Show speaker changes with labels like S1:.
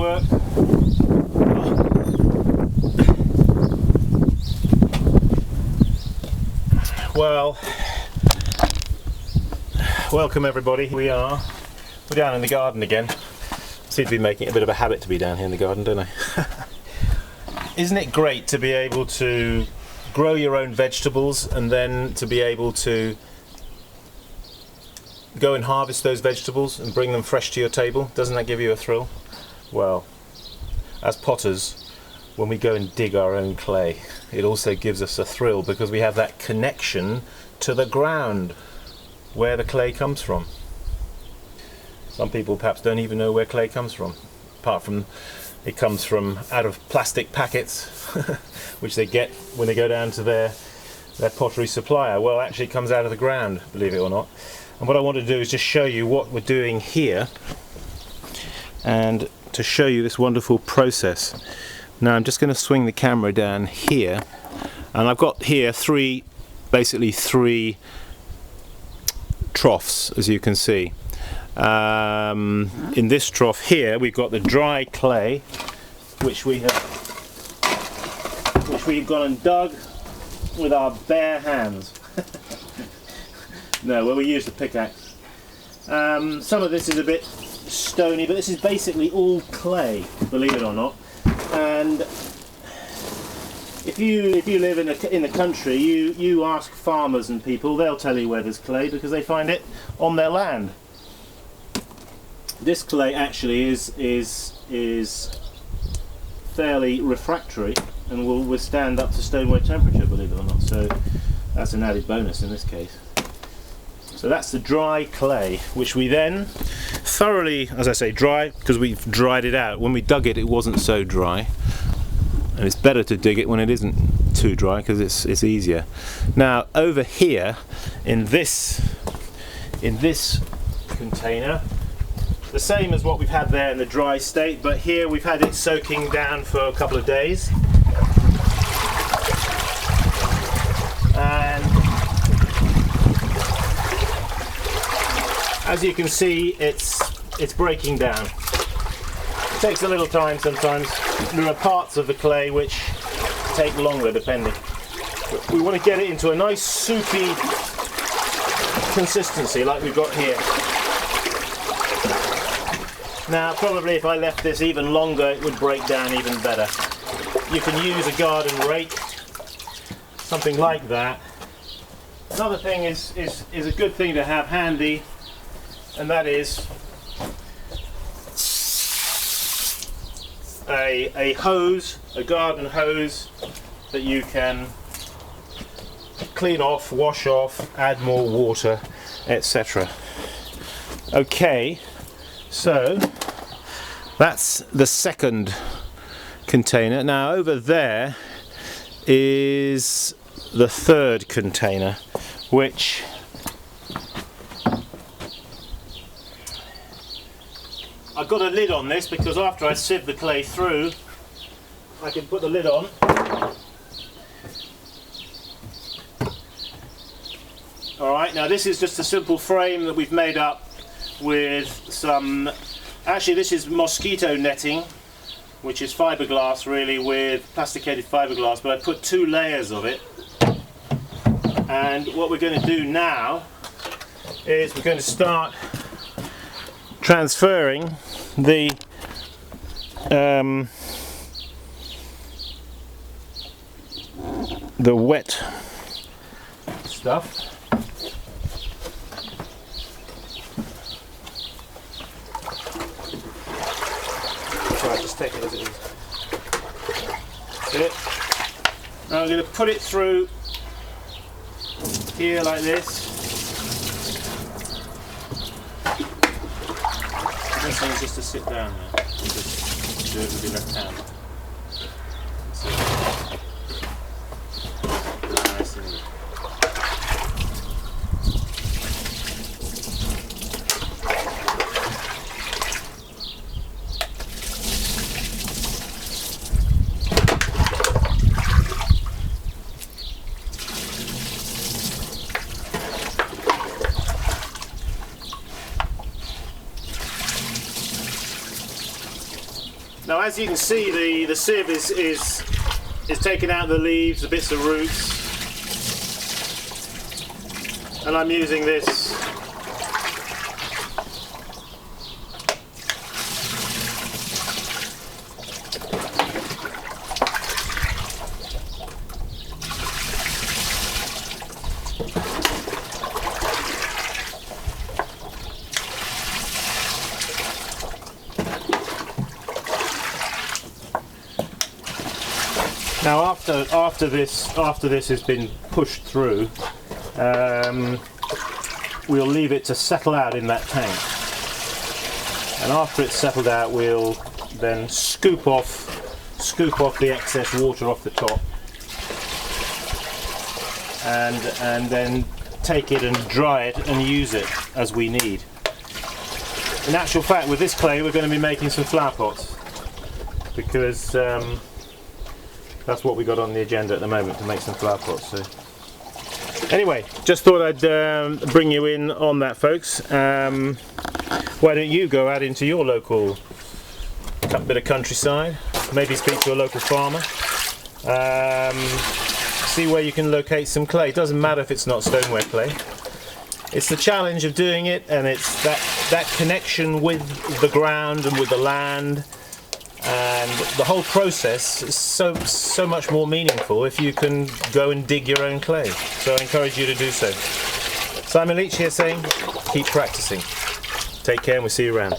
S1: work. Well, welcome everybody. We're down in the garden again. Seem to be making it a bit of a habit to be down here in the garden, don't I? Isn't it great to be able to grow your own vegetables and then to be able to go and harvest those vegetables and bring them fresh to your table? Doesn't that give you a thrill? Well, as potters, when we go and dig our own clay, it also gives us a thrill because we have that connection to the ground where the clay comes from. Some people perhaps don't even know where clay comes from, apart from it comes from out of plastic packets which they get when they go down to their pottery supplier. Well, actually it comes out of the ground, believe it or not. And what I want to do is just show you what we're doing here and to show you this wonderful process. Now I'm just going to swing the camera down here, and I've got here basically three troughs, as you can see. In this trough here we've got the dry clay which we've gone and dug with our bare hands. No, well, we used the pickaxe. Some of this is a bit stony, but this is basically all clay, believe it or not. And if you live in the country, you ask farmers and people, they'll tell you where there's clay because they find it on their land. This clay actually is fairly refractory and will withstand up to stoneware temperature, believe it or not. So that's an added bonus in this case. So that's the dry clay, which we then thoroughly, as I say, dry because we've dried it out. When we dug it, it wasn't so dry, and it's better to dig it when it isn't too dry because it's easier. Now over here in this container, the same as what we've had there in the dry state, but here we've had it soaking down for a couple of days. And as you can see, it's breaking down. It takes a little time sometimes. There are parts of the clay which take longer depending. But we want to get it into a nice soupy consistency like we've got here. Now probably if I left this even longer it would break down even better. You can use a garden rake, something like that. Another thing is a good thing to have handy, and that is a hose, a garden hose that you can clean off, wash off, add more water, etc. Okay, so that's the second container. Now over there is the third container, which I've got a lid on this because after I sieve the clay through I can put the lid on. Alright, now this is just a simple frame that we've made up with some, actually this is mosquito netting, which is fiberglass really with plasticated fiberglass, but I put 2 layers of it. And what we're going to do now is we're going to start transferring the wet stuff. Right, just take it as it is. That's it. Now I'm going to put it through here like this. This thing is just to sit down now. Just do it with your left hand. That's it. Nice and easy. as you can see, the sieve is taking out the leaves, the bits of roots, and I'm using this now. After this has been pushed through, we'll leave it to settle out in that tank, and after it's settled out, we'll then scoop off the excess water off the top, and then take it and dry it and use it as we need. In actual fact, with this clay, we're going to be making some flower pots, because that's what we got on the agenda at the moment, to make some flower pots. So anyway, just thought I'd bring you in on that, folks. Why don't you go out into your local bit of countryside, maybe speak to a local farmer, see where you can locate some clay. It doesn't matter if it's not stoneware clay. It's the challenge of doing it, and it's that connection with the ground and with the land, and the whole process is so much more meaningful if you can go and dig your own clay. So I encourage you to do so. Simon Leach here saying, keep practicing. Take care, and we'll see you around.